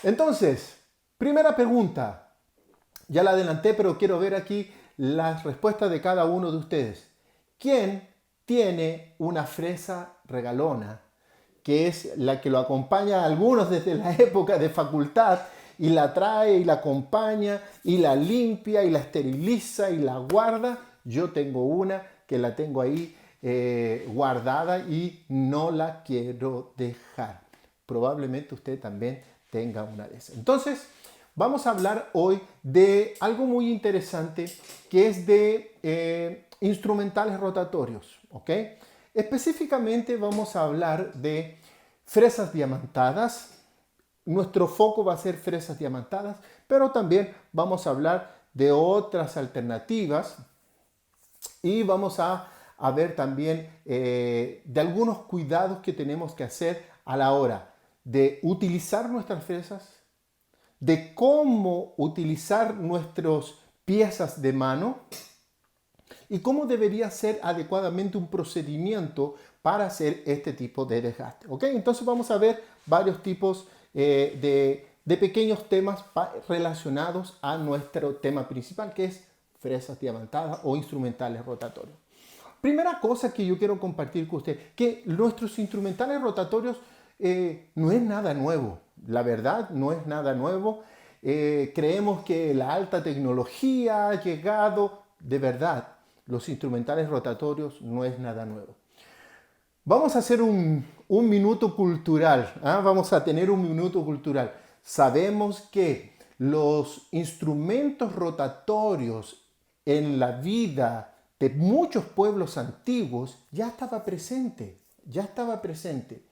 Entonces, primera pregunta. Ya la adelanté, pero quiero ver aquí las respuestas de cada uno de ustedes. ¿Quién tiene una fresa regalona, que es la que lo acompaña a algunos desde la época de facultad y la trae y la acompaña y la limpia y la esteriliza y la guarda? Yo tengo una que la tengo ahí guardada y no la quiero dejar. Probablemente usted también tenga una de esas. Entonces, vamos a hablar hoy de algo muy interesante que es de instrumentales rotatorios, ¿ok? Específicamente vamos a hablar de fresas diamantadas. Nuestro foco va a ser fresas diamantadas, pero también vamos a hablar de otras alternativas y vamos a ver también de algunos cuidados que tenemos que hacer a la hora de utilizar nuestras fresas, de cómo utilizar nuestras piezas de mano y cómo debería ser adecuadamente un procedimiento para hacer este tipo de desgaste. ¿Ok? Entonces vamos a ver varios tipos de pequeños temas relacionados a nuestro tema principal, que es fresas diamantadas o instrumentales rotatorios. Primera cosa que yo quiero compartir con usted, que nuestros instrumentales rotatorios no es nada nuevo. La verdad, no es nada nuevo. Creemos que la alta tecnología ha llegado. De verdad, los instrumentales rotatorios no es nada nuevo. Vamos a hacer un minuto cultural. ¿Ah? Vamos a tener un minuto cultural. Sabemos que los instrumentos rotatorios en la vida de muchos pueblos antiguos ya estaba presente. Ya estaba presente.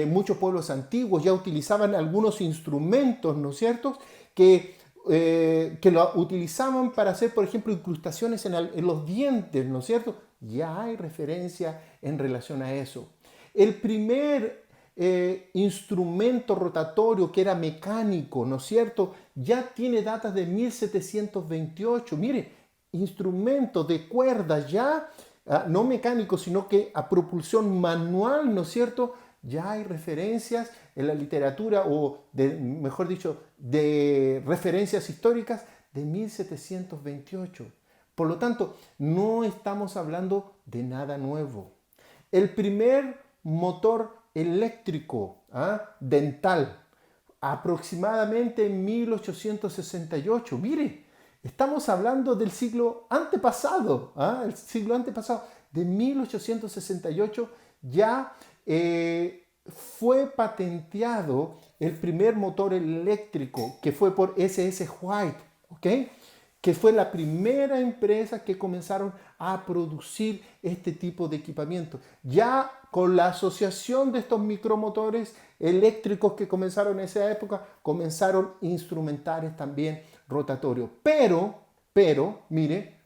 Muchos pueblos antiguos ya utilizaban algunos instrumentos, ¿no es cierto?, que lo utilizaban para hacer, por ejemplo, incrustaciones en los dientes, ¿no es cierto? Ya hay referencia en relación a eso. El primer instrumento rotatorio que era mecánico, ¿no es cierto?, ya tiene datas de 1728. Mire, instrumentos de cuerdas ya, no mecánicos, sino que a propulsión manual, ¿no es cierto?, ya hay referencias en la literatura, o mejor dicho, de referencias históricas de 1728. Por lo tanto, no estamos hablando de nada nuevo. El primer motor eléctrico dental, aproximadamente en 1868. Mire, estamos hablando del siglo antepasado, el siglo antepasado, de 1868 ya fue patenteado el primer motor eléctrico, que fue por S.S. White, ¿ok?, que fue la primera empresa que comenzaron a producir este tipo de equipamiento. Ya con la asociación de estos micromotores eléctricos que comenzaron en esa época, comenzaron instrumentales también rotatorios. Pero, mire,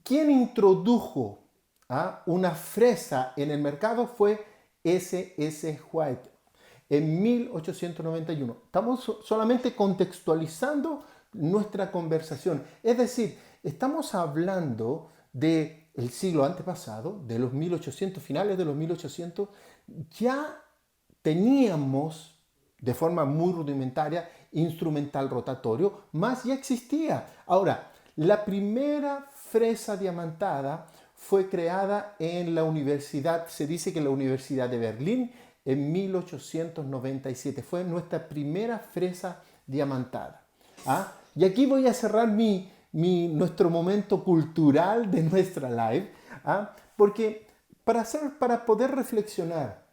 quien introdujo una fresa en el mercado fue S.S. White en 1891. Estamos solamente contextualizando nuestra conversación. Es decir, estamos hablando del siglo antepasado, de los 1800, finales de los 1800, ya teníamos de forma muy rudimentaria instrumental rotatorio, más ya existía. Ahora, la primera fresa diamantada fue creada en la universidad, se dice que en la Universidad de Berlín, en 1897. Fue nuestra primera fresa diamantada. Y aquí voy a cerrar nuestro momento cultural de nuestra live, porque para poder reflexionar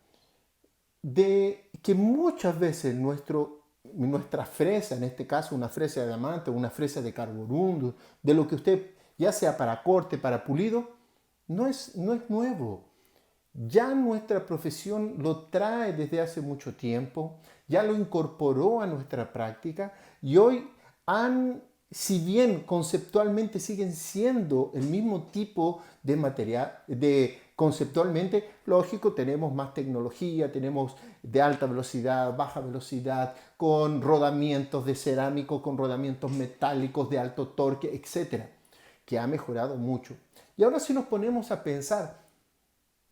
de que muchas veces nuestra fresa, en este caso una fresa de diamante, una fresa de carborundio, de lo que usted, ya sea para corte, para pulido, no es nuevo. Ya nuestra profesión lo trae desde hace mucho tiempo, ya lo incorporó a nuestra práctica y hoy si bien conceptualmente siguen siendo el mismo tipo de material, conceptualmente, lógico, tenemos más tecnología, tenemos de alta velocidad, baja velocidad, con rodamientos de cerámico, con rodamientos metálicos de alto torque, etcétera, que ha mejorado mucho. Y ahora si nos ponemos a pensar,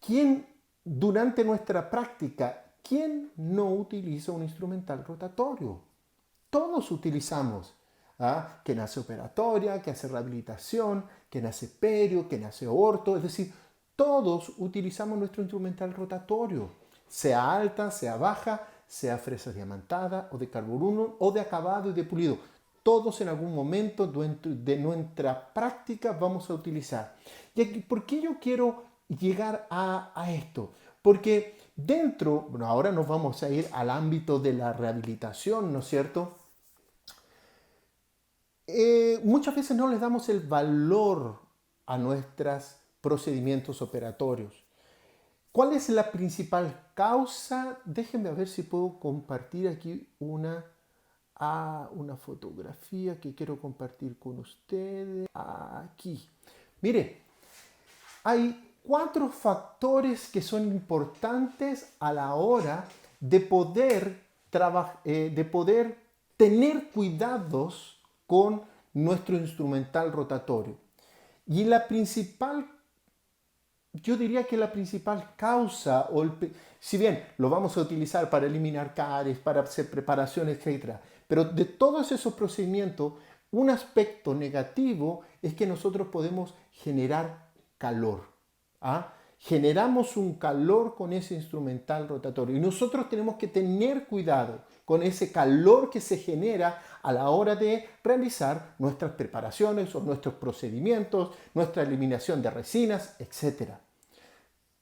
¿quién durante nuestra práctica, ¿quién no utiliza un instrumental rotatorio? Todos utilizamos. ¿Ah? Quien hace operatoria, que hace rehabilitación, quien hace perio, quien hace orto, es decir, todos utilizamos nuestro instrumental rotatorio, sea alta, sea baja, sea fresa diamantada o de carboruno o de acabado y de pulido. Todos en algún momento de nuestra práctica vamos a utilizar. ¿Y aquí, por qué yo quiero llegar a esto? Porque dentro, bueno, ahora nos vamos a ir al ámbito de la rehabilitación, ¿no es cierto? Muchas veces no les damos el valor a nuestros procedimientos operatorios. ¿Cuál es la principal causa? Déjenme ver si puedo compartir aquí una fotografía que quiero compartir con ustedes. Aquí. Mire, hay 4 factores que son importantes a la hora de de poder tener cuidados con nuestro instrumental rotatorio. Y la principal, yo diría que la principal causa, si bien lo vamos a utilizar para eliminar caries, para hacer preparaciones, etc., pero de todos esos procedimientos, un aspecto negativo es que nosotros podemos generar calor. ¿Ah? Generamos un calor con ese instrumental rotatorio y nosotros tenemos que tener cuidado con ese calor que se genera a la hora de realizar nuestras preparaciones o nuestros procedimientos, nuestra eliminación de resinas, etc.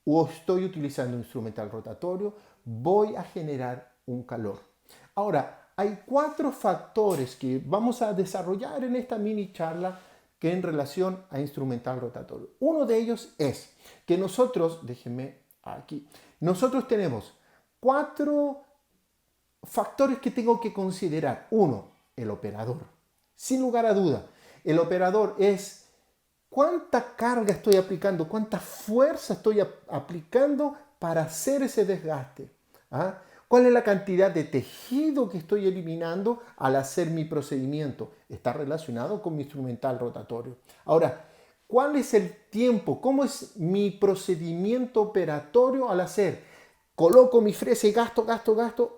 O estoy utilizando un instrumental rotatorio, voy a generar un calor. Ahora, hay 4 factores que vamos a desarrollar en esta mini charla que en relación a instrumental rotatorio. Uno de ellos es que nosotros, déjenme aquí, nosotros tenemos 4 factores que tengo que considerar. Uno, el operador. Sin lugar a duda, el operador es cuánta carga estoy aplicando, cuánta fuerza estoy aplicando para hacer ese desgaste. ¿Ah? ¿Cuál es la cantidad de tejido que estoy eliminando al hacer mi procedimiento? Está relacionado con mi instrumental rotatorio. Ahora, ¿cuál es el tiempo? ¿Cómo es mi procedimiento operatorio al hacer? ¿Coloco mi fresa y gasto,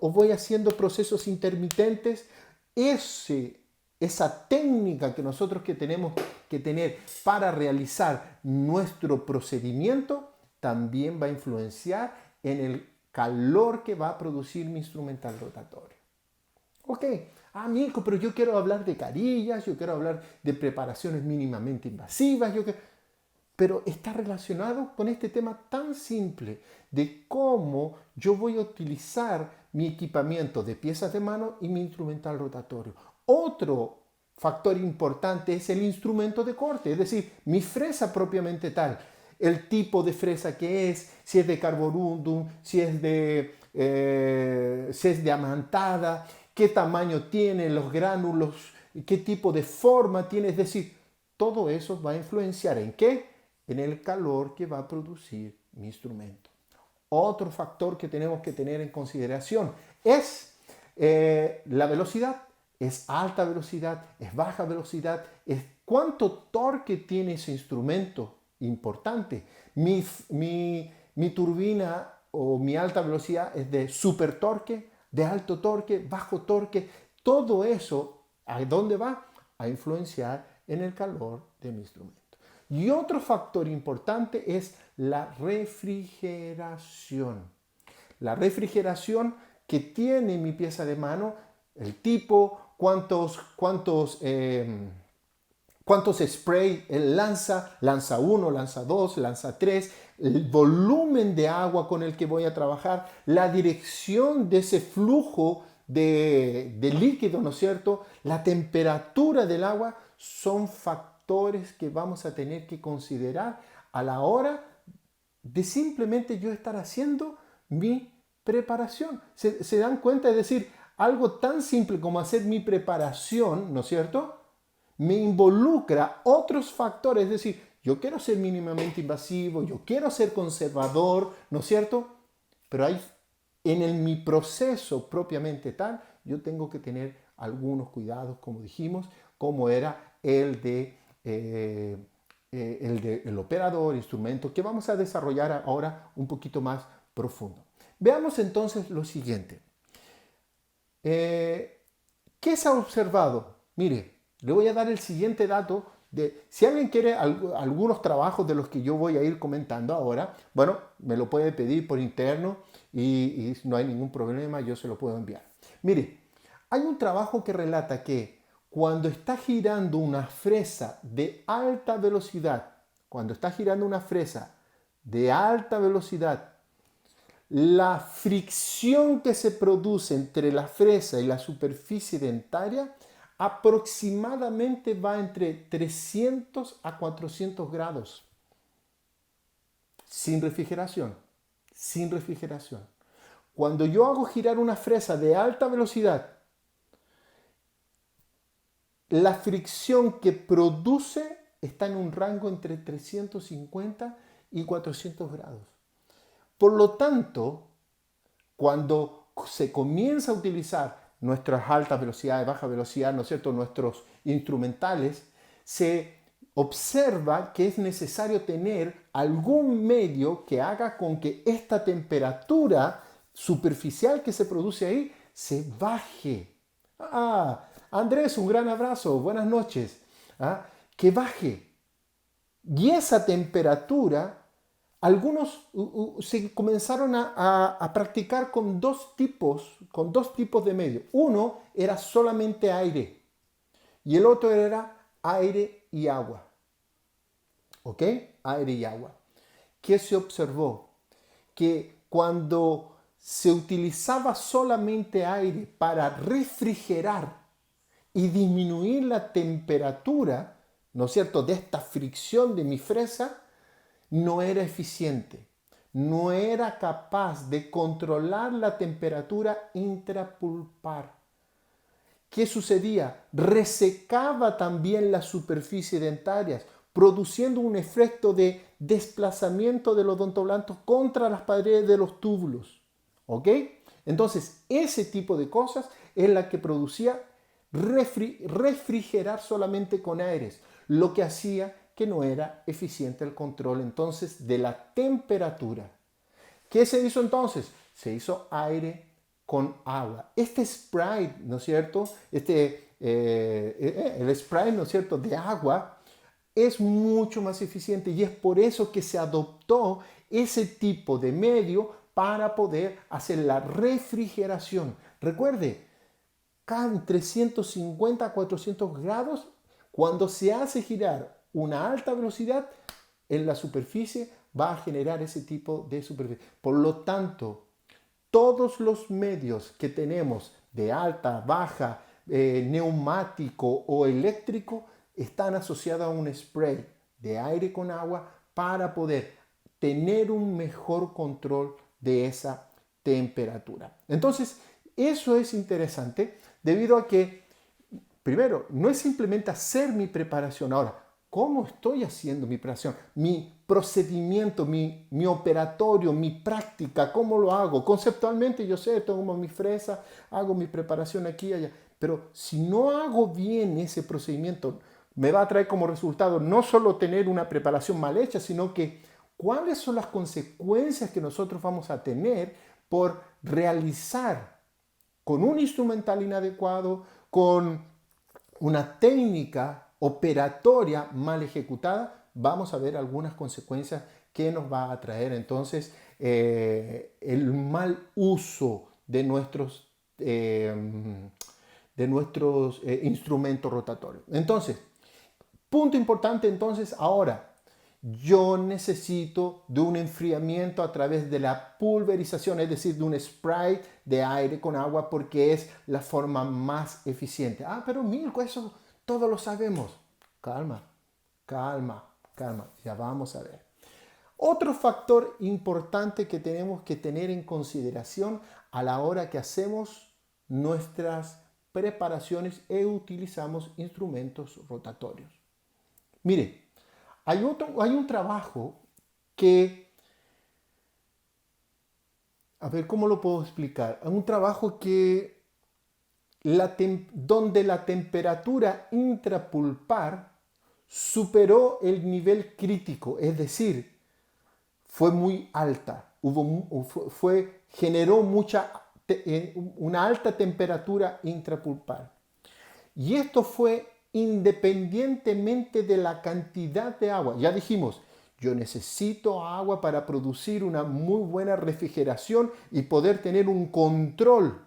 o voy haciendo procesos intermitentes? Esa técnica que nosotros que tenemos que tener para realizar nuestro procedimiento también va a influenciar en el calor que va a producir mi instrumental rotatorio. Ok, Mirko, pero yo quiero hablar de carillas, yo quiero hablar de preparaciones mínimamente invasivas, pero está relacionado con este tema tan simple de cómo yo voy a utilizar mi equipamiento de piezas de mano y mi instrumental rotatorio. Otro factor importante es el instrumento de corte, es decir, mi fresa propiamente tal. El tipo de fresa que es, si es de carborundum, si es de amantada, qué tamaño tiene los gránulos, qué tipo de forma tiene, es decir, todo eso va a influenciar ¿en qué? En el calor que va a producir mi instrumento. Otro factor que tenemos que tener en consideración es la velocidad. ¿Es alta velocidad? ¿Es baja velocidad? ¿Es cuánto torque tiene ese instrumento? Importante. Mi turbina o mi alta velocidad es de super torque, de alto torque, bajo torque. Todo eso, ¿a dónde va? A influenciar en el calor de mi instrumento. Y otro factor importante es la refrigeración. La refrigeración que tiene mi pieza de mano, el tipo, cuántos spray él lanza 1, lanza 2, lanza 3, el volumen de agua con el que voy a trabajar, la dirección de ese flujo de líquido, ¿no es cierto? La temperatura del agua son factores que vamos a tener que considerar a la hora de simplemente yo estar haciendo mi preparación. ¿Se dan cuenta? Es decir, algo tan simple como hacer mi preparación, ¿no es cierto? Me involucra otros factores, es decir, yo quiero ser mínimamente invasivo, yo quiero ser conservador, ¿no es cierto? Pero mi proceso propiamente tal, yo tengo que tener algunos cuidados, como dijimos, como era el operador, instrumento, que vamos a desarrollar ahora un poquito más profundo. Veamos entonces lo siguiente. ¿Qué se ha observado? Mire, le voy a dar el siguiente dato de, si alguien quiere algunos trabajos de los que yo voy a ir comentando ahora, bueno, me lo puede pedir por interno y no hay ningún problema, yo se lo puedo enviar. Mire, hay un trabajo que relata que cuando está girando una fresa de alta velocidad, cuando está girando una fresa de alta velocidad, la fricción que se produce entre la fresa y la superficie dentaria aproximadamente va entre 300 a 400 grados, sin refrigeración, sin refrigeración. Cuando yo hago girar una fresa de alta velocidad, la fricción que produce está en un rango entre 350 y 400 grados. Por lo tanto, cuando se comienza a utilizar nuestras altas velocidades, baja velocidad, ¿no es cierto?, nuestros instrumentales, se observa que es necesario tener algún medio que haga con que esta temperatura superficial que se produce ahí se baje. Andrés, un gran abrazo, buenas noches. Que baje. Y esa temperatura, algunos se comenzaron a practicar con dos tipos de medios. Uno era solamente aire y el otro era aire y agua. ¿Ok? Aire y agua. ¿Qué se observó? Que cuando se utilizaba solamente aire para refrigerar y disminuir la temperatura, ¿no es cierto?, de esta fricción de mi fresa, no era eficiente, no era capaz de controlar la temperatura intrapulpar. ¿Qué sucedía? Resecaba también las superficies dentarias, produciendo un efecto de desplazamiento del odontoblasto contra las paredes de los túbulos. ¿Ok? Entonces, ese tipo de cosas es la que producía refrigerar solamente con aires, lo que hacía que no era eficiente el control entonces de la temperatura. ¿Qué se hizo entonces? Se hizo aire con agua. Este spray, ¿no es cierto? El spray, ¿no es cierto?, de agua es mucho más eficiente y es por eso que se adoptó ese tipo de medio para poder hacer la refrigeración. Recuerde, cada 350 a 400 grados, cuando se hace girar una alta velocidad en la superficie, va a generar ese tipo de superficie. Por lo tanto, todos los medios que tenemos de alta, baja, neumático o eléctrico están asociados a un spray de aire con agua para poder tener un mejor control de esa temperatura. Entonces, eso es interesante debido a que, primero, no es simplemente hacer mi preparación. Ahora, ¿cómo estoy haciendo mi preparación? Mi procedimiento, mi operatorio, mi práctica, ¿cómo lo hago? Conceptualmente yo sé, tomo mi fresa, hago mi preparación aquí y allá. Pero si no hago bien ese procedimiento, me va a traer como resultado no solo tener una preparación mal hecha, sino que cuáles son las consecuencias que nosotros vamos a tener por realizar con un instrumental inadecuado, con una técnica operatoria mal ejecutada, vamos a ver algunas consecuencias que nos va a traer entonces el mal uso de nuestros instrumentos rotatorios. Entonces, punto importante entonces ahora, yo necesito de un enfriamiento a través de la pulverización, es decir, de un spray de aire con agua porque es la forma más eficiente. Pero Mirko, eso todos lo sabemos. Calma, calma, calma, ya vamos a ver. Otro factor importante que tenemos que tener en consideración a la hora que hacemos nuestras preparaciones e utilizamos instrumentos rotatorios. Mire, hay un trabajo que, a ver, ¿cómo lo puedo explicar? Hay un trabajo que donde la temperatura intrapulpar superó el nivel crítico, es decir, fue muy alta, fue generó una alta temperatura intrapulpar. Y esto fue independientemente de la cantidad de agua. Ya dijimos, yo necesito agua para producir una muy buena refrigeración y poder tener un control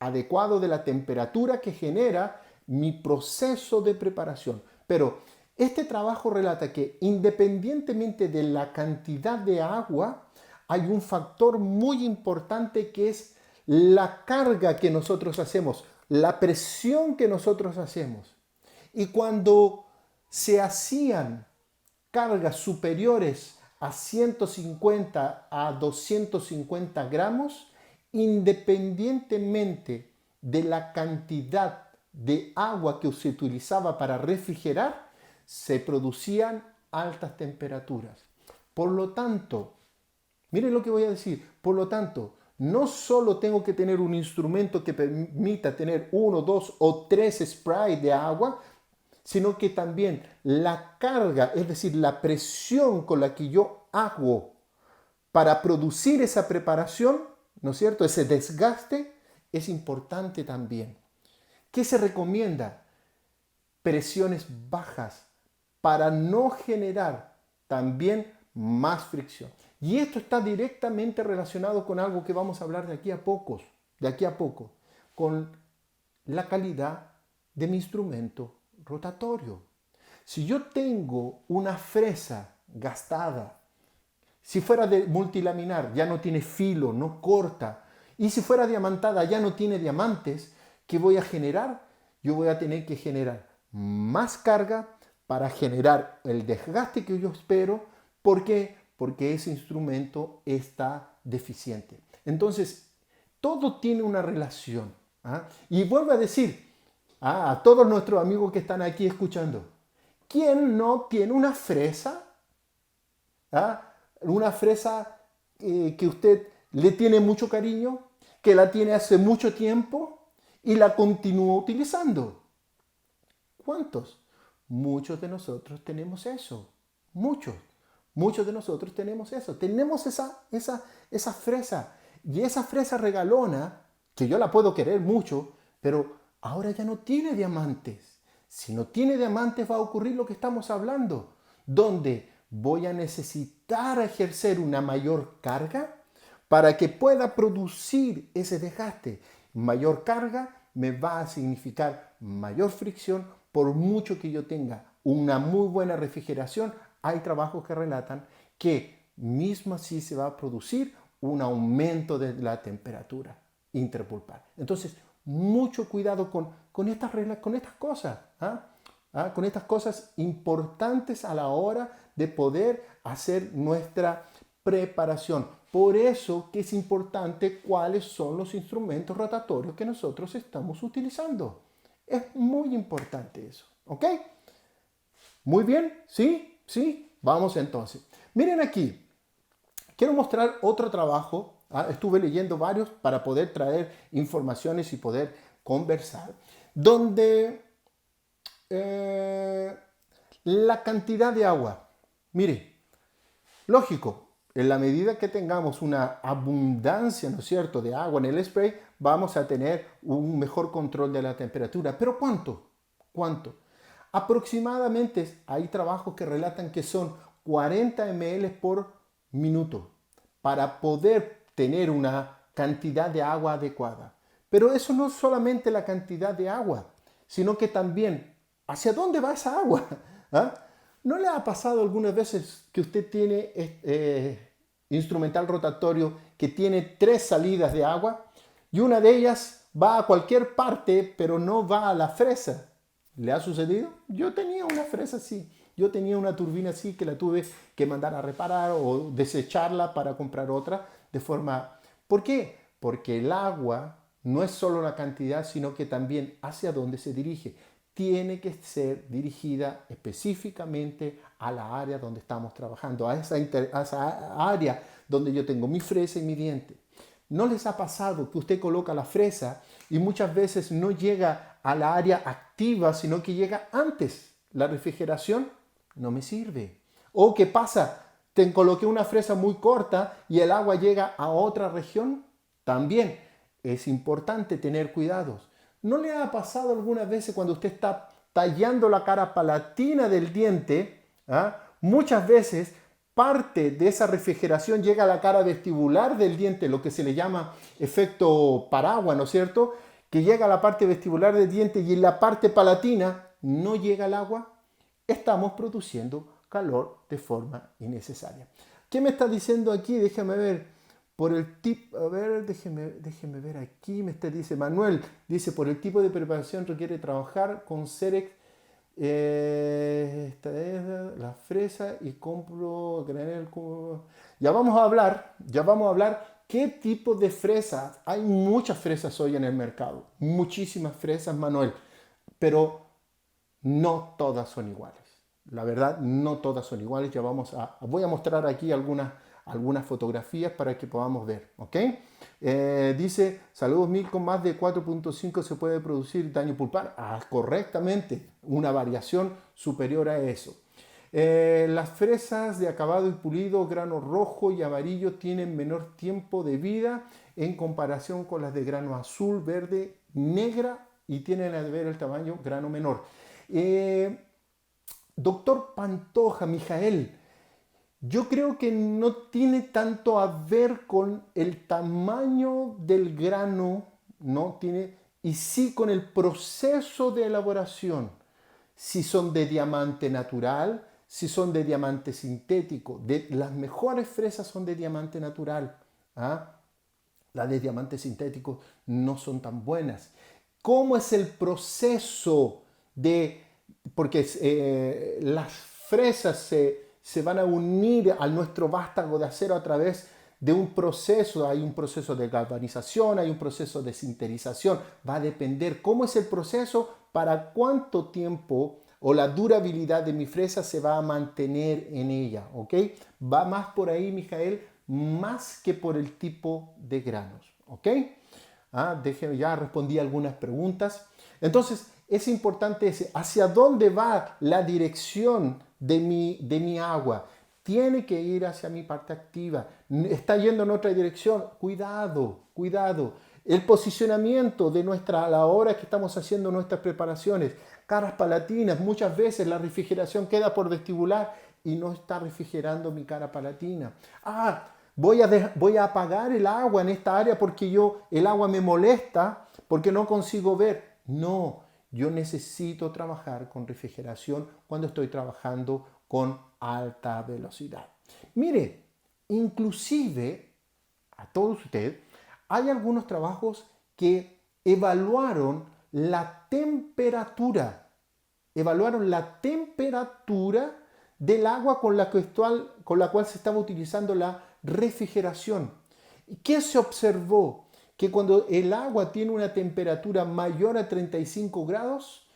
adecuado de la temperatura que genera mi proceso de preparación. Pero este trabajo relata que independientemente de la cantidad de agua, hay un factor muy importante que es la carga que nosotros hacemos, la presión que nosotros hacemos. Y cuando se hacían cargas superiores a 150 a 250 gramos, independientemente de la cantidad de agua que se utilizaba para refrigerar, se producían altas temperaturas. Por lo tanto, miren lo que voy a decir, por lo tanto, no solo tengo que tener un instrumento que permita tener 1, 2 o 3 sprays de agua, sino que también la carga, es decir, la presión con la que yo hago para producir esa preparación, ¿no es cierto? Ese desgaste es importante también. ¿Qué se recomienda? Presiones bajas para no generar también más fricción. Y esto está directamente relacionado con algo que vamos a hablar de aquí a poco, con la calidad de mi instrumento rotatorio. Si yo tengo una fresa gastada, si fuera de multilaminar ya no tiene filo, no corta, y si fuera diamantada ya no tiene diamantes, ¿qué voy a generar? Yo voy a tener que generar más carga para generar el desgaste que yo espero. ¿Por qué? Porque ese instrumento está deficiente. Entonces, todo tiene una relación. ¿Ah? Y vuelvo a decir a todos nuestros amigos que están aquí escuchando, ¿quién no tiene una fresa? ¿Ah? Una fresa que usted le tiene mucho cariño, que la tiene hace mucho tiempo y la continúa utilizando. ¿Cuántos? Muchos de nosotros tenemos eso. Muchos de nosotros tenemos eso. Tenemos esa fresa. Y esa fresa regalona, que yo la puedo querer mucho, pero ahora ya no tiene diamantes. Si no tiene diamantes va a ocurrir lo que estamos hablando, donde voy a necesitar ejercer una mayor carga para que pueda producir ese desgaste. Mayor carga me va a significar mayor fricción. Por mucho que yo tenga una muy buena refrigeración, hay trabajos que relatan que mismo así se va a producir un aumento de la temperatura intrapulpar. Entonces, mucho cuidado con estas reglas, con estas cosas. Con estas cosas importantes a la hora de poder hacer nuestra preparación. Por eso que es importante cuáles son los instrumentos rotatorios que nosotros estamos utilizando. Es muy importante eso, ¿ok? Muy bien, ¿sí? ¿Sí? Vamos entonces. Miren aquí, quiero mostrar otro trabajo. Estuve leyendo varios para poder traer informaciones y poder conversar, donde la cantidad de agua. Mire, lógico, en la medida que tengamos una abundancia, ¿no es cierto?, de agua en el spray, vamos a tener un mejor control de la temperatura. ¿Pero cuánto? ¿Cuánto? Aproximadamente hay trabajos que relatan que son 40 ml por minuto para poder tener una cantidad de agua adecuada. Pero eso no es solamente la cantidad de agua, sino que también ¿hacia dónde va esa agua? ¿No le ha pasado algunas veces que usted tiene instrumental rotatorio que tiene 3 salidas de agua y una de ellas va a cualquier parte pero no va a la fresa? ¿Le ha sucedido? Yo tenía una fresa así. Yo tenía una turbina así que la tuve que mandar a reparar o desecharla para comprar otra de forma... ¿Por qué? Porque el agua no es solo la cantidad, sino que también hacia dónde se dirige. Tiene que ser dirigida específicamente a la área donde estamos trabajando, a esa área donde yo tengo mi fresa y mi diente. ¿No les ha pasado que usted coloca la fresa y muchas veces no llega a la área activa, sino que llega antes? La refrigeración no me sirve. ¿O qué pasa? te coloqué una fresa muy corta y el agua llega a otra región, también es importante tener cuidados. ¿No le ha pasado algunas veces cuando usted está tallando la cara palatina del diente? Muchas veces parte de esa refrigeración llega a la cara vestibular del diente, lo que se le llama efecto paraguas, ¿no es cierto? Que llega a la parte vestibular del diente y en la parte palatina no llega el agua. Estamos produciendo calor de forma innecesaria. ¿Qué me está diciendo aquí? Déjame ver. Por el tipo, a ver, déjeme ver aquí. Dice Manuel, dice, por el tipo de preparación requiere trabajar con Cerex. Esta es la fresa y compro granel. Ya vamos a hablar qué tipo de fresas. Hay muchas fresas hoy en el mercado, muchísimas fresas, Manuel, pero no todas son iguales. La verdad, no todas son iguales. Voy a mostrar aquí algunas fotografías para que podamos ver, ¿ok? Dice, saludos Mil, con más de 4.5 se puede producir daño pulpar. Correctamente, una variación superior a eso. Las fresas de acabado y pulido, grano rojo y amarillo tienen menor tiempo de vida en comparación con las de grano azul, verde, negra y tienen a ver el tamaño grano menor. Doctor Pantoja, Mijael, yo creo que no tiene tanto a ver con el tamaño del grano, no tiene, y sí con el proceso de elaboración. Si son de diamante natural, si son de diamante sintético. Las mejores fresas son de diamante natural. Las de diamante sintético no son tan buenas. ¿Cómo es el proceso de...? Porque las fresas se van a unir a nuestro vástago de acero a través de un proceso. Hay un proceso de galvanización, hay un proceso de sinterización. Va a depender cómo es el proceso, para cuánto tiempo o la durabilidad de mi fresa se va a mantener en ella, ¿ok? Va más por ahí, Mijael, más que por el tipo de granos, ¿ok? Déjenme, ya respondí algunas preguntas. Entonces, es importante hacia dónde va la dirección de mi agua. Tiene que ir hacia mi parte activa. Está yendo en otra dirección. Cuidado, cuidado. El posicionamiento de a la hora que estamos haciendo nuestras preparaciones. Caras palatinas. Muchas veces la refrigeración queda por vestibular y no está refrigerando mi cara palatina. Voy a apagar el agua en esta área porque el agua me molesta, porque no consigo ver. No, yo necesito trabajar con refrigeración cuando estoy trabajando con alta velocidad. Mire, inclusive a todos ustedes, hay algunos trabajos que evaluaron la temperatura del agua con la cual se estaba utilizando la refrigeración. ¿Y qué se observó? Que cuando el agua tiene una temperatura mayor a 35 grados,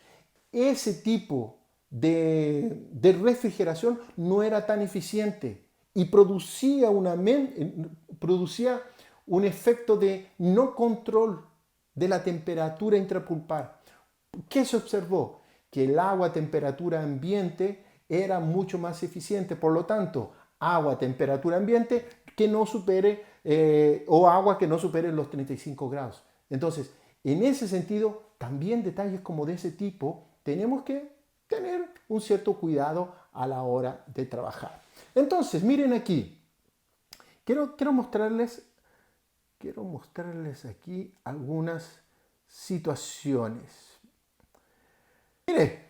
ese tipo de refrigeración no era tan eficiente y producía un efecto de no control de la temperatura intrapulpar. ¿Qué se observó? Que el agua a temperatura ambiente era mucho más eficiente. Por lo tanto, agua a temperatura ambiente que no supere o agua que no supere los 35 grados. Entonces, en ese sentido, también detalles como de ese tipo tenemos que tener un cierto cuidado a la hora de trabajar. Entonces, miren aquí. Quiero mostrarles aquí algunas situaciones. Mire,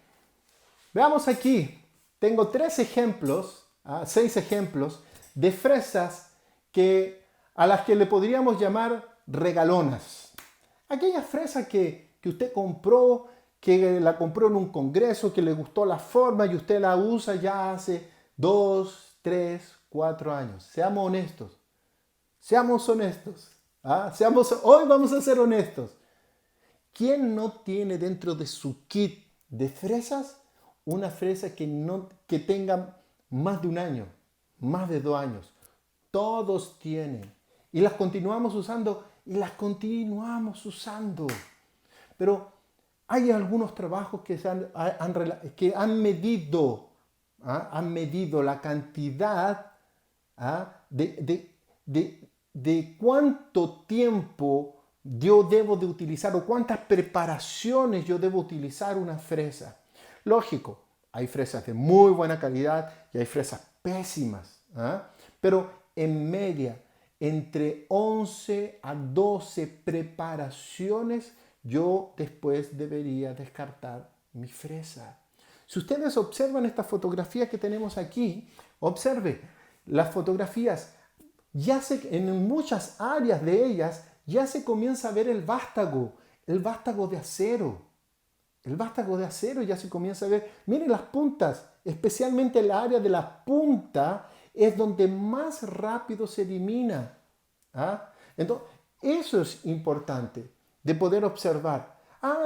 veamos aquí. Tengo 6 ejemplos de fresas a las que le podríamos llamar regalonas. Aquella fresa que usted compró, que la compró en un congreso, que le gustó la forma y usted la usa ya hace 2, 3, 4 años. Seamos honestos. Seamos honestos. Hoy vamos a ser honestos. ¿Quién no tiene dentro de su kit de fresas una fresa que tenga más de un año, más de 2 años? Todos tienen. Y las continuamos usando y las continuamos usando. Pero hay algunos trabajos que han medido la cantidad de cuánto tiempo yo debo de utilizar o cuántas preparaciones yo debo utilizar una fresa. Lógico, hay fresas de muy buena calidad y hay fresas pésimas, pero en media, entre 11 a 12 preparaciones, yo después debería descartar mi fresa. Si ustedes observan esta fotografía que tenemos aquí, observe, las fotografías, en muchas áreas de ellas ya se comienza a ver el vástago de acero. El vástago de acero ya se comienza a ver. Miren las puntas, especialmente el área de la punta es donde más rápido se elimina. Entonces, eso es importante de poder observar.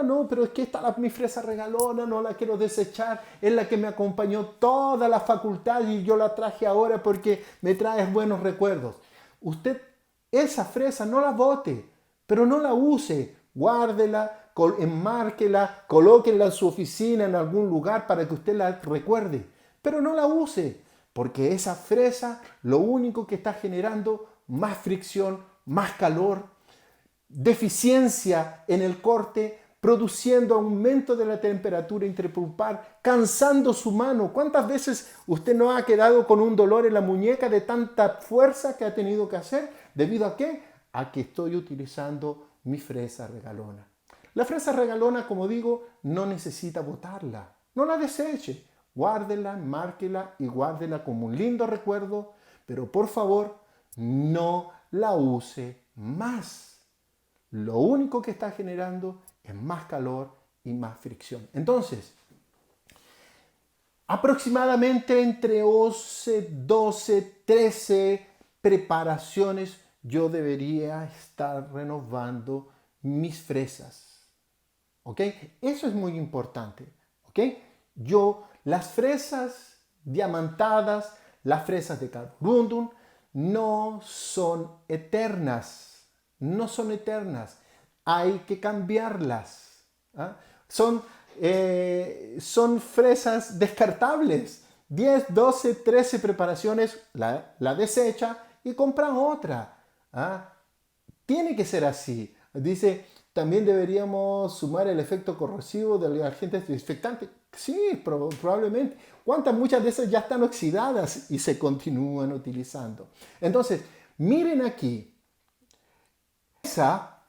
No, pero es que esta mi fresa regalona, no la quiero desechar, es la que me acompañó toda la facultad y yo la traje ahora porque me trae buenos recuerdos. Usted esa fresa no la bote, pero no la use, guárdela, enmárquela, colóquenla en su oficina en algún lugar para que usted la recuerde, pero no la use, porque esa fresa lo único que está generando más fricción, más calor, deficiencia en el corte, produciendo aumento de la temperatura interpulpar, cansando su mano. ¿Cuántas veces usted no ha quedado con un dolor en la muñeca de tanta fuerza que ha tenido que hacer? ¿Debido a qué? A que estoy utilizando mi fresa regalona. La fresa regalona, como digo, no necesita botarla. No la deseche. Guárdela, márquela y guárdela como un lindo recuerdo, pero por favor, no la use más. Lo único que está generando es más calor y más fricción. Entonces, aproximadamente entre 11, 12, 13 preparaciones yo debería estar renovando mis fresas. ¿Ok? Eso es muy importante. ¿Ok? Las fresas diamantadas, las fresas de Carborundum, no son eternas. No son eternas, hay que cambiarlas. Son fresas descartables. 10, 12, 13 preparaciones, la desecha y compra otra. Tiene que ser así. Dice, también deberíamos sumar el efecto corrosivo del agente desinfectante. Sí, probablemente. Muchas de esas ya están oxidadas y se continúan utilizando. Entonces, miren aquí. Esa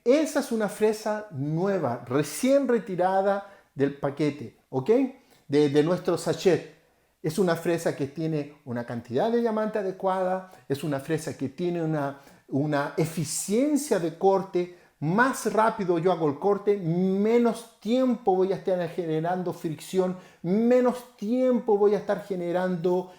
es una fresa nueva, recién retirada del paquete, ¿ok? De nuestro sachet. Es una fresa que tiene una cantidad de diamante adecuada, es una fresa que tiene una eficiencia de corte. Más rápido yo hago el corte, menos tiempo voy a estar generando fricción, menos tiempo voy a estar generando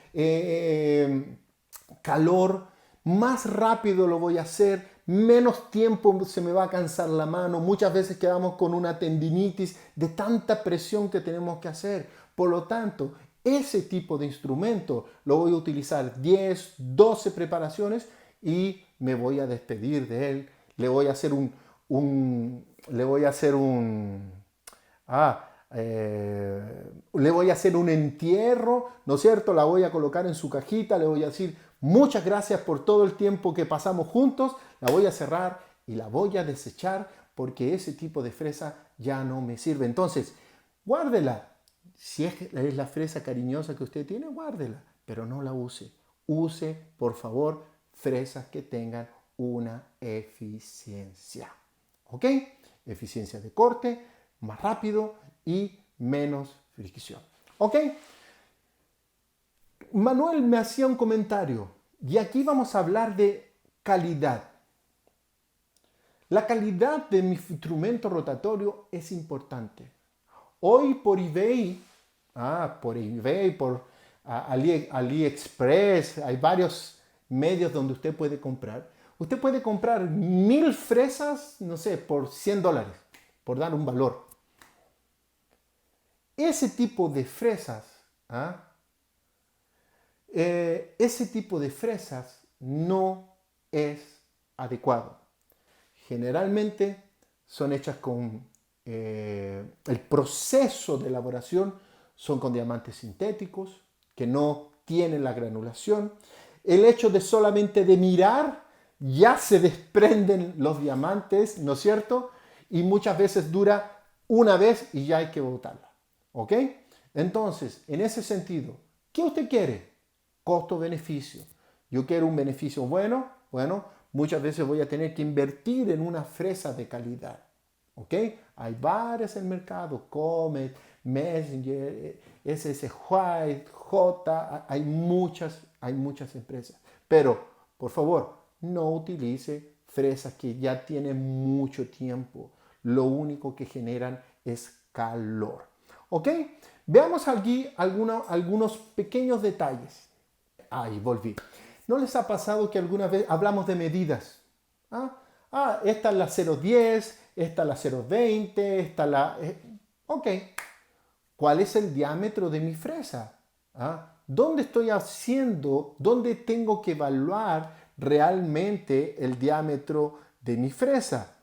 calor, más rápido lo voy a hacer, menos tiempo se me va a cansar la mano. Muchas veces quedamos con una tendinitis de tanta presión que tenemos que hacer. Por lo tanto, ese tipo de instrumento lo voy a utilizar 10, 12 preparaciones y me voy a despedir de él. Le voy a hacer le voy a hacer un entierro, ¿no es cierto? La voy a colocar en su cajita, le voy a decir muchas gracias por todo el tiempo que pasamos juntos, la voy a cerrar y la voy a desechar porque ese tipo de fresa ya no me sirve. Entonces, guárdela. Si es la fresa cariñosa que usted tiene, guárdela, pero no la use. Use, por favor, fresas que tengan una eficiencia. ¿Ok? Eficiencia de corte, más rápido y menos fricción. ¿Ok? Manuel me hacía un comentario y aquí vamos a hablar de calidad. La calidad de mi instrumento rotatorio es importante. Hoy por eBay, por AliExpress, hay varios medios donde usted puede comprar. Usted puede comprar 1000 fresas, no sé, por $100, por dar un valor. Ese tipo de fresas, no es adecuado. Generalmente son hechas con el proceso de elaboración son con diamantes sintéticos que no tienen la granulación. El hecho de solamente de mirar ya se desprenden los diamantes, ¿no es cierto? Y muchas veces dura una vez y ya hay que botarla. ¿Ok? Entonces, en ese sentido, ¿qué usted quiere? Costo-beneficio. Yo quiero un beneficio bueno, muchas veces voy a tener que invertir en una fresa de calidad. ¿Ok? Hay varias en el mercado, Comet, Messenger, SS White, J, hay muchas empresas. Pero, por favor, no utilice fresas que ya tienen mucho tiempo. Lo único que generan es calor. ¿Ok? Veamos aquí algunos pequeños detalles. Ahí volví. ¿No les ha pasado que alguna vez hablamos de medidas? Esta es la 0,10, esta es la 0,20, esta es la... ok, ¿cuál es el diámetro de mi fresa? ¿Dónde estoy haciendo, dónde tengo que evaluar realmente el diámetro de mi fresa?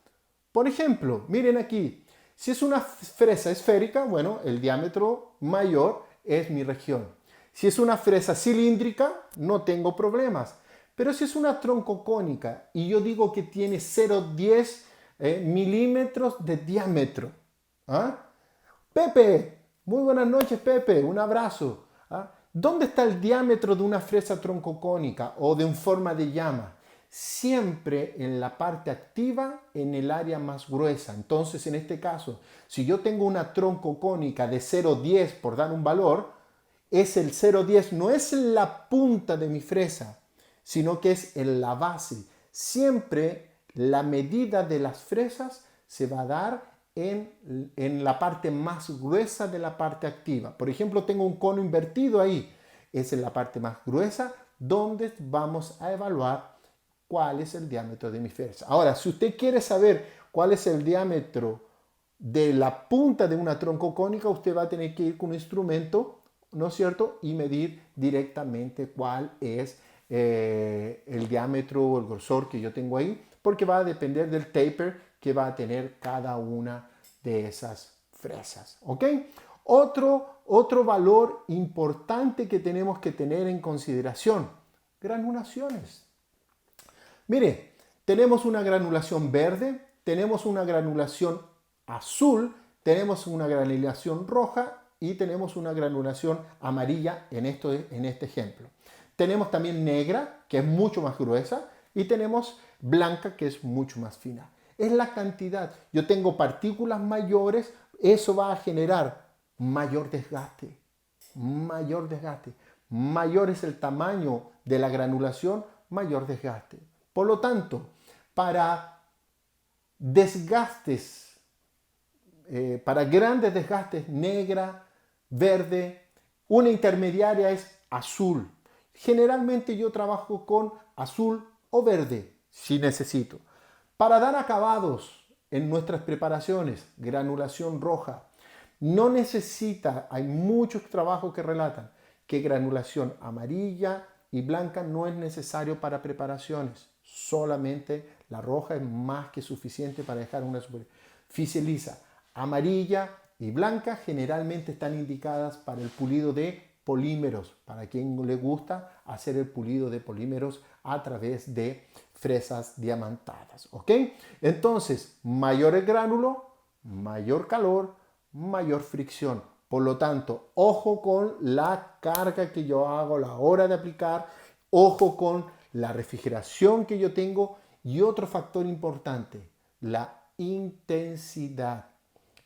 Por ejemplo, miren aquí, si es una fresa esférica, bueno, el diámetro mayor es mi región. Si es una fresa cilíndrica, no tengo problemas. Pero si es una troncocónica y yo digo que tiene 0,10 milímetros de diámetro. Pepe, muy buenas noches Pepe, un abrazo. ¿Dónde está el diámetro de una fresa troncocónica o de un forma de llama? Siempre en la parte activa, en el área más gruesa. Entonces, en este caso, si yo tengo una troncocónica de 0,10 por dar un valor, es el 0,10, no es en la punta de mi fresa, sino que es en la base. Siempre la medida de las fresas se va a dar en la parte más gruesa de la parte activa. Por ejemplo, tengo un cono invertido ahí. Es en la parte más gruesa donde vamos a evaluar cuál es el diámetro de mi fresa. Ahora, si usted quiere saber cuál es el diámetro de la punta de una troncocónica, usted va a tener que ir con un instrumento, ¿no es cierto? Y medir directamente cuál es el diámetro o el grosor que yo tengo ahí, porque va a depender del taper que va a tener cada una de esas fresas. ¿Ok? Otro valor importante que tenemos que tener en consideración, granulaciones. Mire, tenemos una granulación verde, tenemos una granulación azul, tenemos una granulación roja y tenemos una granulación amarilla en este ejemplo. Tenemos también negra, que es mucho más gruesa, y tenemos blanca, que es mucho más fina. Es la cantidad. Yo tengo partículas mayores, eso va a generar mayor desgaste. Mayor es el tamaño de la granulación, mayor desgaste. Por lo tanto, para desgastes, para grandes desgastes, negra, verde, una intermediaria es azul. Generalmente yo trabajo con azul o verde, si necesito. Para dar acabados en nuestras preparaciones, granulación roja. No necesita, hay muchos trabajos que relatan que granulación amarilla y blanca no es necesario para preparaciones. Solamente la roja es más que suficiente para dejar una superficie lisa. Amarilla y blanca generalmente están indicadas para el pulido de polímeros, para quien le gusta hacer el pulido de polímeros a través de fresas diamantadas. ¿Ok? Entonces, mayor el gránulo, mayor calor, mayor fricción. Por lo tanto, ojo con la carga que yo hago a la hora de aplicar, ojo con la refrigeración que yo tengo y otro factor importante, la intensidad.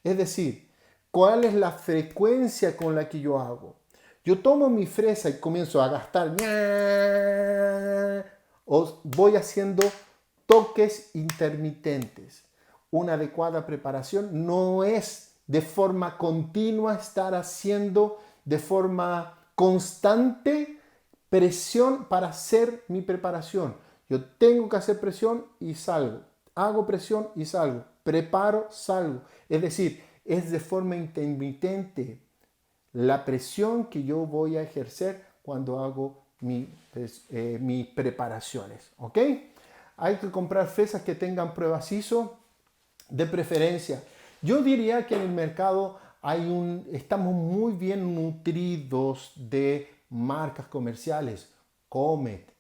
Es decir, ¿cuál es la frecuencia con la que yo hago? Yo tomo mi fresa y comienzo a gastar, o voy haciendo toques intermitentes. Una adecuada preparación no es de forma continua estar haciendo de forma constante presión para hacer mi preparación. Yo tengo que hacer presión y salgo. Hago presión y salgo. Preparo, salgo. Es decir, es de forma intermitente la presión que yo voy a ejercer cuando hago mis preparaciones. ¿Ok? Hay que comprar fresas que tengan pruebas ISO de preferencia. Yo diría que en el mercado estamos muy bien nutridos de marcas comerciales, Comet,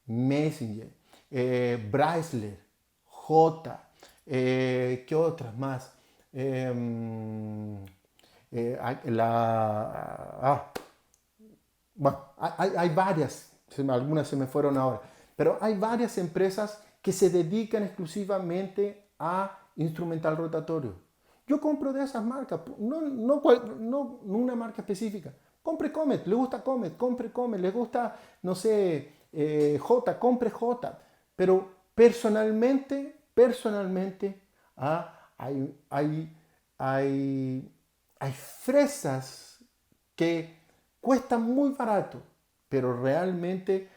Messenger, Chrysler, J, ¿qué otras más? Bueno, hay varias, algunas se me fueron ahora, pero hay varias empresas que se dedican exclusivamente a instrumental rotatorio. Yo compro de esas marcas, no una marca específica. Compre Comet, le gusta Comet, compre Comet, le gusta, no sé, J, compre J. Pero personalmente, hay fresas que cuestan muy barato, pero realmente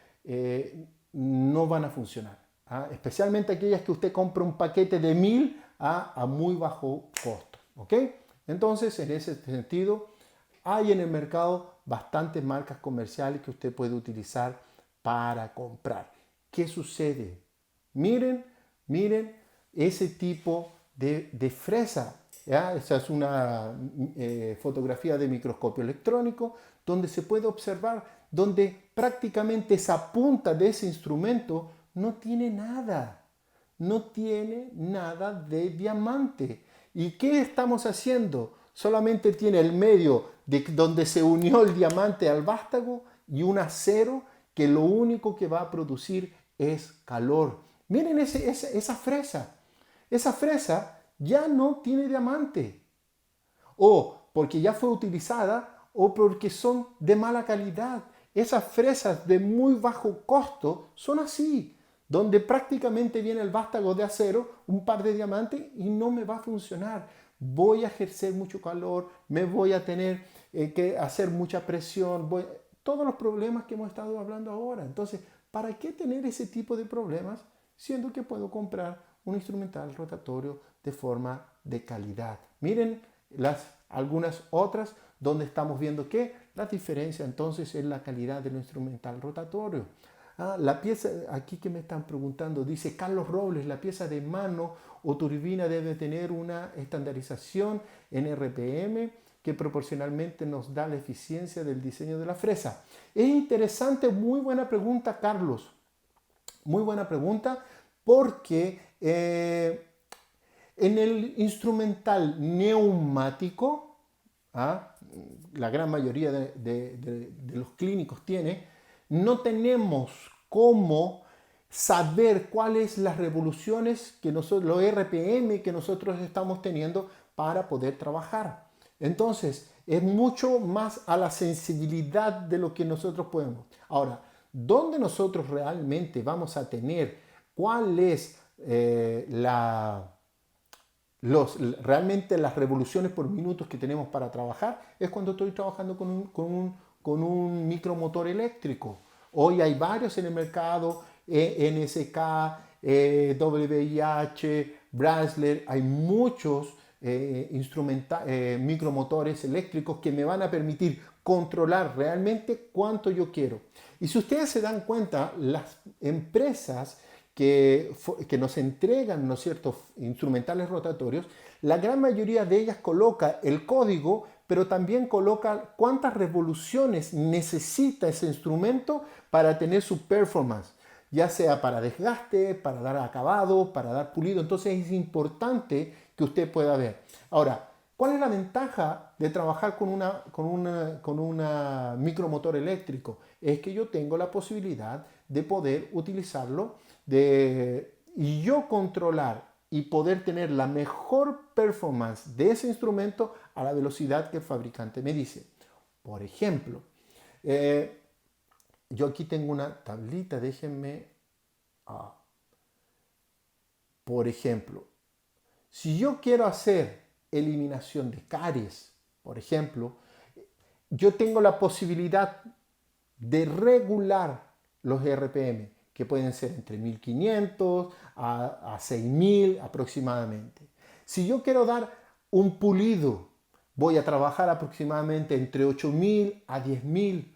no van a funcionar. Especialmente aquellas que usted compra un paquete de 1000 a muy bajo costo. ¿Ok? Entonces, en ese sentido, hay en el mercado bastantes marcas comerciales que usted puede utilizar para comprar. ¿Qué sucede? Miren ese tipo de fresa. ¿Ya? Esa es una fotografía de microscopio electrónico donde se puede observar, donde prácticamente esa punta de ese instrumento no tiene nada. No tiene nada de diamante. ¿Y qué estamos haciendo? Solamente tiene el medio de donde se unió el diamante al vástago y un acero que lo único que va a producir es calor. Miren esa fresa. Esa fresa ya no tiene diamante. O porque ya fue utilizada o porque son de mala calidad. Esas fresas de muy bajo costo son así, donde prácticamente viene el vástago de acero, un par de diamantes y no me va a funcionar. Voy a ejercer mucho calor, me voy a tener que hacer mucha presión, todos los problemas que hemos estado hablando ahora. Entonces, ¿para qué tener ese tipo de problemas siendo que puedo comprar un instrumental rotatorio de forma de calidad? Miren algunas otras donde estamos viendo que la diferencia entonces es la calidad del instrumental rotatorio. La pieza, aquí que me están preguntando, dice Carlos Robles, la pieza de mano o turbina debe tener una estandarización en RPM que proporcionalmente nos da la eficiencia del diseño de la fresa. Es interesante, muy buena pregunta, Carlos. Muy buena pregunta porque en el instrumental neumático, la gran mayoría de los clínicos tiene, no tenemos cómo saber cuáles las revoluciones que nosotros, los RPM que nosotros estamos teniendo para poder trabajar. Entonces, es mucho más a la sensibilidad de lo que nosotros podemos. Ahora, ¿dónde nosotros realmente vamos a tener cuál es realmente las revoluciones por minutos que tenemos para trabajar? Es cuando estoy trabajando con un micromotor eléctrico. Hoy hay varios en el mercado, NSK, WIH, Chrysler, hay muchos micromotores eléctricos que me van a permitir controlar realmente cuánto yo quiero. Y si ustedes se dan cuenta, las empresas que nos entregan, ¿no es cierto?, instrumentales rotatorios, la gran mayoría de ellas coloca el código, pero también coloca cuántas revoluciones necesita ese instrumento para tener su performance, ya sea para desgaste, para dar acabado, para dar pulido. Entonces es importante que usted pueda ver. Ahora, ¿cuál es la ventaja de trabajar con una micromotor eléctrico? Es que yo tengo la posibilidad de poder utilizarlo y yo controlar y poder tener la mejor performance de ese instrumento a la velocidad que el fabricante me dice. Por ejemplo, yo aquí tengo una tablita, déjenme. Por ejemplo, si yo quiero hacer eliminación de caries, por ejemplo, yo tengo la posibilidad de regular los RPM, que pueden ser entre 1500 a 6000 aproximadamente. Si yo quiero dar un pulido, voy a trabajar aproximadamente entre 8000 a 10000.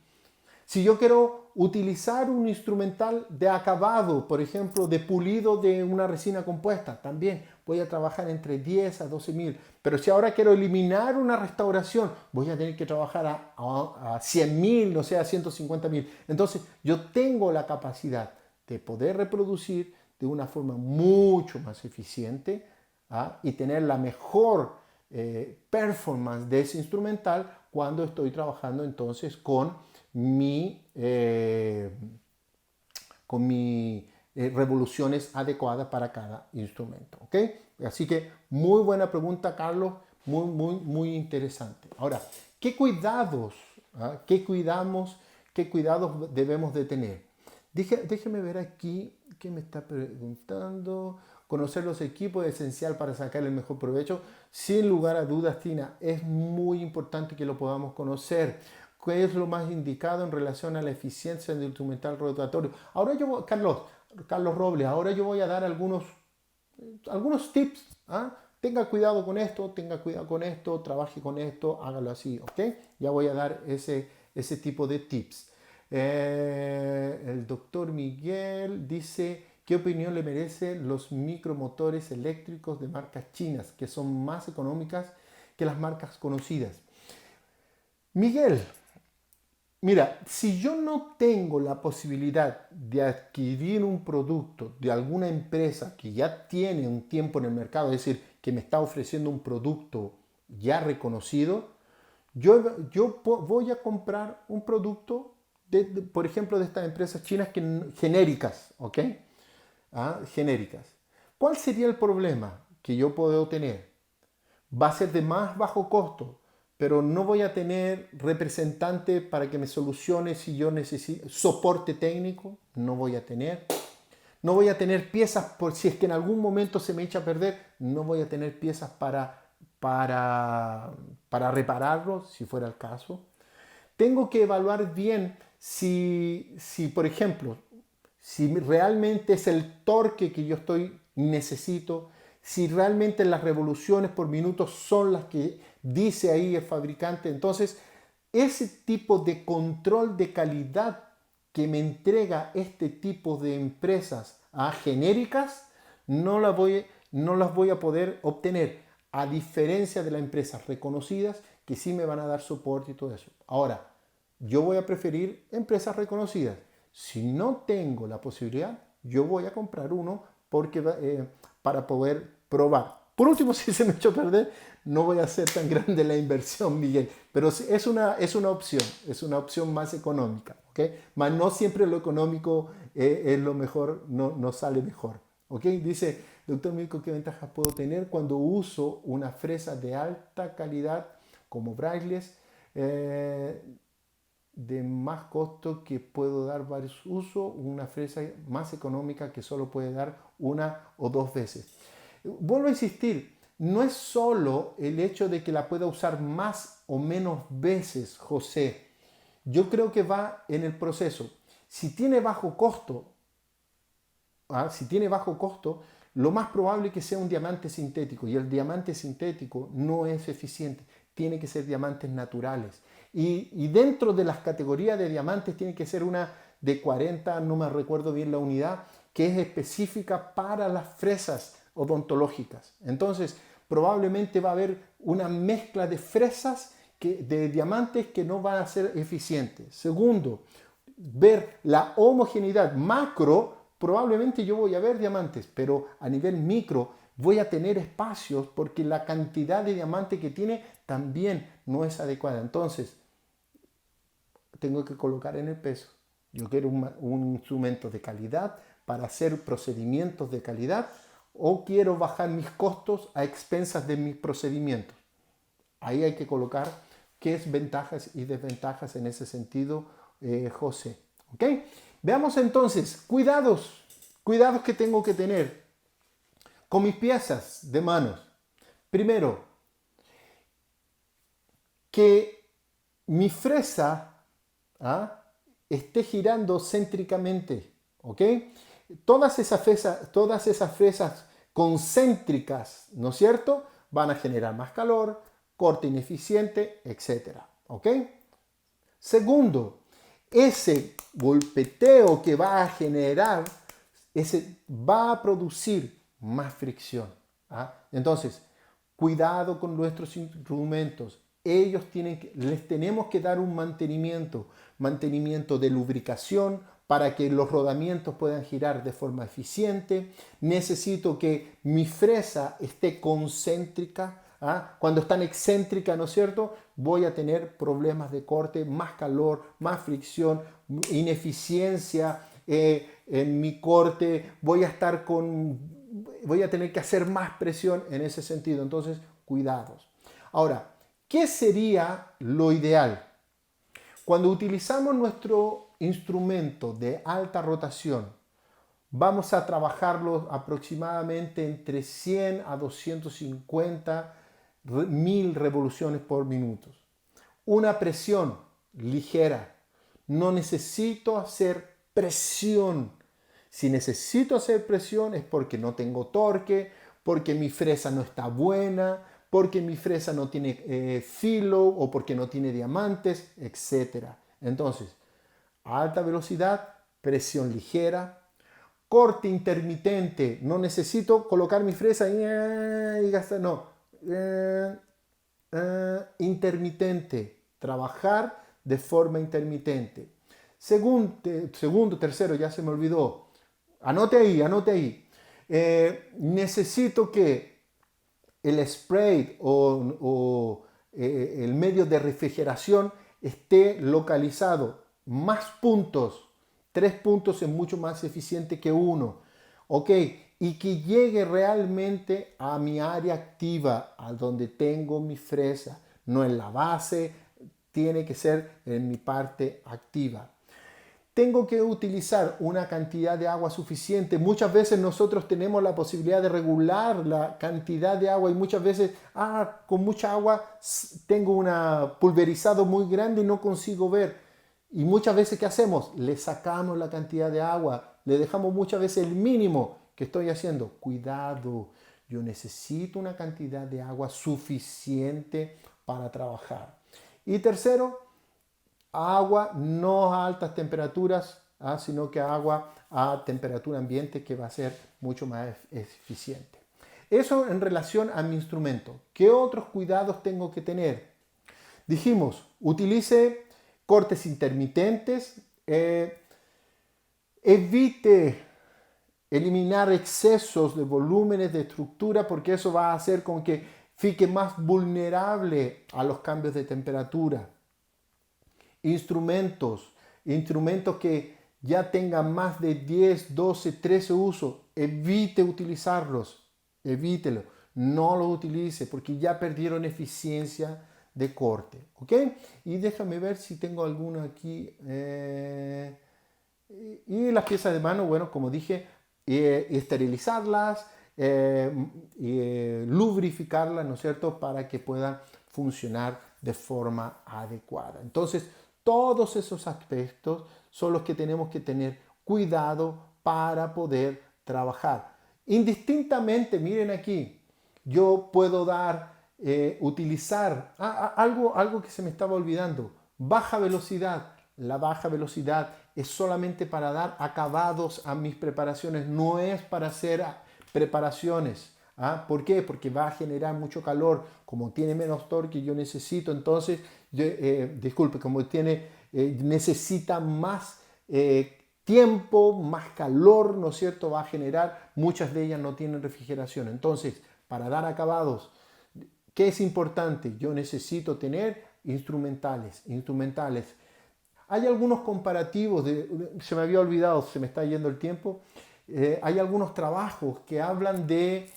Si yo quiero utilizar un instrumental de acabado, por ejemplo, de pulido de una resina compuesta, también voy a trabajar entre 10 a 12 mil. Pero si ahora quiero eliminar una restauración, voy a tener que trabajar a 100 mil, no sé, a 150 mil. Entonces, yo tengo la capacidad de poder reproducir de una forma mucho más eficiente, ¿ah? Y tener la mejor performance de ese instrumental cuando estoy trabajando entonces con mi revoluciones adecuadas para cada instrumento. ¿Ok? Así que muy buena pregunta, Carlos, muy interesante. Ahora, ¿qué cuidados, qué cuidados debemos de tener? Déjeme ver aquí qué me está preguntando. Conocer los equipos es esencial para sacar el mejor provecho. Sin lugar a dudas, Tina, es muy importante que lo podamos conocer. ¿Qué es lo más indicado en relación a la eficiencia del instrumental rotatorio? Ahora Carlos Robles, ahora yo voy a dar algunos tips. ¿Ah? Tenga cuidado con esto, tenga cuidado con esto, trabaje con esto, hágalo así, ¿ok? Ya voy a dar ese tipo de tips. El doctor Miguel dice, ¿qué opinión le merecen los micromotores eléctricos de marcas chinas, que son más económicas que las marcas conocidas? Miguel, mira, si yo no tengo la posibilidad de adquirir un producto de alguna empresa que ya tiene un tiempo en el mercado, es decir, que me está ofreciendo un producto ya reconocido, yo voy a comprar un producto, por ejemplo, de estas empresas chinas genéricas, ¿ok? Genéricas. ¿Cuál sería el problema que yo puedo tener? Va a ser de más bajo costo, pero no voy a tener representante para que me solucione si yo necesito soporte técnico, no voy a tener. No voy a tener piezas por si es que en algún momento se me echa a perder, no voy a tener piezas para repararlo, si fuera el caso. Tengo que evaluar bien si, por ejemplo, si realmente es el torque que yo necesito, si realmente las revoluciones por minuto son las que dice ahí el fabricante. Entonces, ese tipo de control de calidad que me entrega este tipo de empresas genéricas, no las voy a poder obtener, a diferencia de las empresas reconocidas que sí me van a dar soporte y todo eso. Ahora, yo voy a preferir empresas reconocidas. Si no tengo la posibilidad, yo voy a comprar uno para poder probar. Por último, si se me echó a perder, no voy a hacer tan grande la inversión, Miguel. Pero es una opción más económica. ¿Okay? Mas no siempre lo económico es lo mejor, no sale mejor. ¿Okay? Dice, doctor Mirko, ¿qué ventajas puedo tener cuando uso una fresa de alta calidad como Brailes? De más costo que puedo dar varios usos, una fresa más económica que solo puede dar una o dos veces. Vuelvo a insistir, no es solo el hecho de que la pueda usar más o menos veces, José. Yo creo que va en el proceso. Si tiene bajo costo, lo más probable es que sea un diamante sintético, y el diamante sintético no es eficiente, tiene que ser diamantes naturales. Y dentro de las categorías de diamantes tiene que ser una de 40, no me recuerdo bien la unidad, que es específica para las fresas odontológicas. Entonces, probablemente va a haber una mezcla de fresas de diamantes que no van a ser eficientes. Segundo, ver la homogeneidad macro. Probablemente yo voy a ver diamantes, pero a nivel micro voy a tener espacios porque la cantidad de diamante que tiene también no es adecuada. Entonces, tengo que colocar en el peso. Yo quiero un instrumento de calidad para hacer procedimientos de calidad, o quiero bajar mis costos a expensas de mis procedimientos. Ahí hay que colocar qué es ventajas y desventajas en ese sentido, José. ¿Ok? Veamos entonces, cuidados que tengo que tener con mis piezas de manos. Primero, que mi fresa esté girando céntricamente, ¿ok? Todas esas fresas concéntricas, ¿no es cierto?, van a generar más calor, corte ineficiente, etc. ¿Ok? Segundo, ese golpeteo que va a generar, va a producir más fricción. ¿Ah? Entonces, cuidado con nuestros instrumentos. Les tenemos que dar un mantenimiento de lubricación para que los rodamientos puedan girar de forma eficiente. Necesito que mi fresa esté concéntrica. ¿Ah? Cuando están excéntrica, ¿no es cierto? Voy a tener problemas de corte, más calor, más fricción, ineficiencia en mi corte. Voy a tener que hacer más presión en ese sentido. Entonces, cuidados. Ahora, ¿qué sería lo ideal? Cuando utilizamos nuestro instrumento de alta rotación, vamos a trabajarlo aproximadamente entre 100 a 250 mil revoluciones por minuto. Una presión ligera. No necesito hacer presión. Si necesito hacer presión es porque no tengo torque, porque mi fresa no está buena, porque mi fresa no tiene filo o porque no tiene diamantes, etc. Entonces, alta velocidad, presión ligera, corte intermitente. No necesito colocar mi fresa y gastar, no. Intermitente, trabajar de forma intermitente. Segundo, tercero, ya se me olvidó. Anote ahí. Necesito que el spray o el medio de refrigeración esté localizado. Más puntos. 3 puntos es mucho más eficiente que uno. ¿Ok? Y que llegue realmente a mi área activa, a donde tengo mi fresa. No en la base, tiene que ser en mi parte activa. Tengo que utilizar una cantidad de agua suficiente. Muchas veces nosotros tenemos la posibilidad de regular la cantidad de agua y muchas veces, con mucha agua tengo un pulverizado muy grande y no consigo ver. Y muchas veces, ¿qué hacemos? Le sacamos la cantidad de agua, le dejamos muchas veces el mínimo que estoy haciendo. Cuidado, yo necesito una cantidad de agua suficiente para trabajar. Y tercero, agua no a altas temperaturas, sino que agua a temperatura ambiente, que va a ser mucho más eficiente. Eso en relación a mi instrumento. ¿Qué otros cuidados tengo que tener? Dijimos, utilice cortes intermitentes, evite eliminar excesos de volúmenes de estructura, porque eso va a hacer con que fique más vulnerable a los cambios de temperatura. Instrumentos que ya tengan más de 10, 12, 13 usos, evite utilizarlos, evítelo, no los utilice porque ya perdieron eficiencia de corte, ¿ok? Y déjame ver si tengo alguna aquí. Y las piezas de mano, bueno, como dije, esterilizarlas, lubrificarlas, ¿no es cierto?, para que puedan funcionar de forma adecuada. Entonces, todos esos aspectos son los que tenemos que tener cuidado para poder trabajar. Indistintamente, miren aquí, yo puedo utilizar algo que se me estaba olvidando, baja velocidad. La baja velocidad es solamente para dar acabados a mis preparaciones, no es para hacer preparaciones. ¿Por qué? Porque va a generar mucho calor. Como tiene menos torque, yo necesito entonces, necesita más tiempo, más calor, ¿no es cierto? Va a generar, muchas de ellas no tienen refrigeración. Entonces, para dar acabados, ¿qué es importante? Yo necesito tener instrumentales. Hay algunos comparativos, se me había olvidado, se me está yendo el tiempo. Hay algunos trabajos que hablan de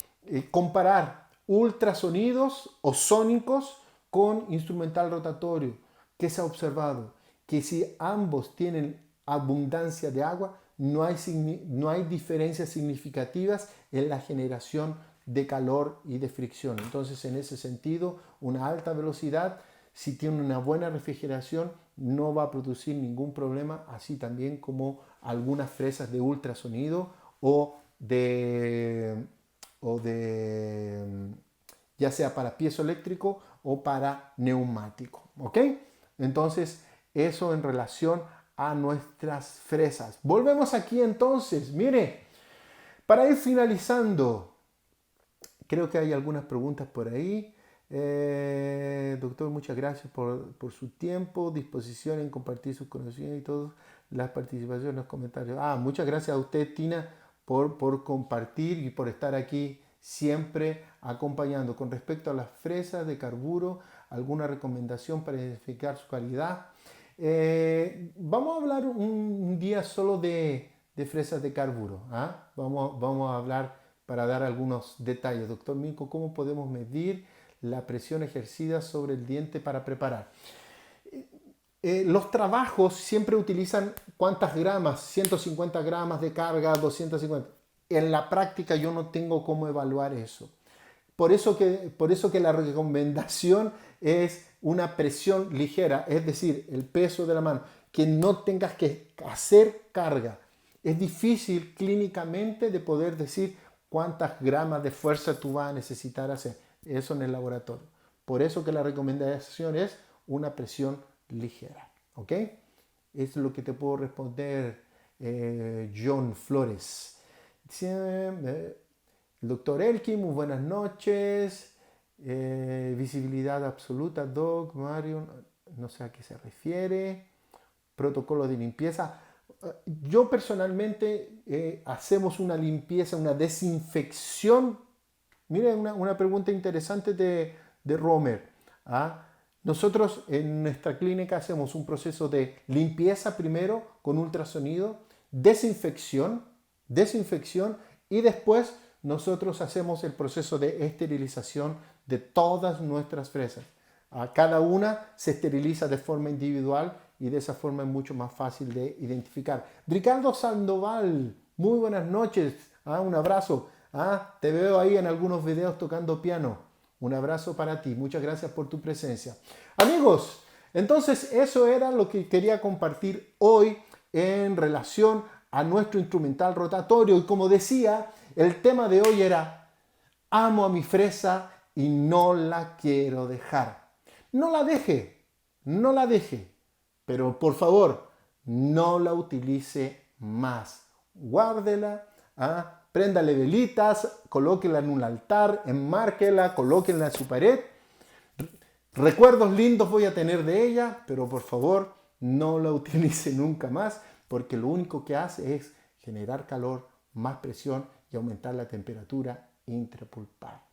comparar ultrasonidos o sónicos con instrumental rotatorio. ¿Qué se ha observado? Que si ambos tienen abundancia de agua, no hay diferencias significativas en la generación de calor y de fricción. Entonces, en ese sentido, una alta velocidad, si tiene una buena refrigeración, no va a producir ningún problema, así también como algunas fresas de ultrasonido o de ya sea para piezoeléctrico o para neumático, ¿ok? Entonces, eso en relación a nuestras fresas. Volvemos aquí entonces. Mire, para ir finalizando, creo que hay algunas preguntas por ahí. Doctor, muchas gracias por su tiempo, disposición en compartir sus conocimientos y todas las participaciones, los comentarios. Muchas gracias a usted, Tina, por compartir y por estar aquí siempre acompañando. Con respecto a las fresas de carburo, ¿alguna recomendación para identificar su calidad? Vamos a hablar un día solo de fresas de carburo. Vamos a hablar para dar algunos detalles. Doctor Milko, ¿cómo podemos medir la presión ejercida sobre el diente para preparar? Los trabajos siempre utilizan cuántas gramas, 150 gramos de carga, 250. En la práctica yo no tengo cómo evaluar eso. Por eso que la recomendación es una presión ligera, es decir, el peso de la mano, que no tengas que hacer carga. Es difícil clínicamente de poder decir cuántas gramas de fuerza tú vas a necesitar hacer. Eso en el laboratorio. Por eso que la recomendación es una presión ligera. ¿Ok? Es lo que te puedo responder, John Flores. Dice, el doctor Elkin, muy buenas noches. Visibilidad absoluta, Doc, Mario, no sé a qué se refiere. Protocolo de limpieza. Yo personalmente hacemos una limpieza, una desinfección. Miren, una pregunta interesante de Romer. Nosotros en nuestra clínica hacemos un proceso de limpieza primero con ultrasonido, desinfección y después nosotros hacemos el proceso de esterilización de todas nuestras fresas. Cada una se esteriliza de forma individual y de esa forma es mucho más fácil de identificar. Ricardo Sandoval, muy buenas noches. Un abrazo. Te veo ahí en algunos videos tocando piano. Un abrazo para ti. Muchas gracias por tu presencia. Amigos, entonces eso era lo que quería compartir hoy en relación a nuestro instrumental rotatorio. Y como decía, el tema de hoy era: amo a mi fresa y no la quiero dejar. No la deje, pero por favor, no la utilice más. Guárdela, préndale velitas, colóquela en un altar, enmárquela, colóquela en su pared. Recuerdos lindos voy a tener de ella, pero por favor, no la utilice nunca más, porque lo único que hace es generar calor, más presión y aumentar la temperatura intrapulpar.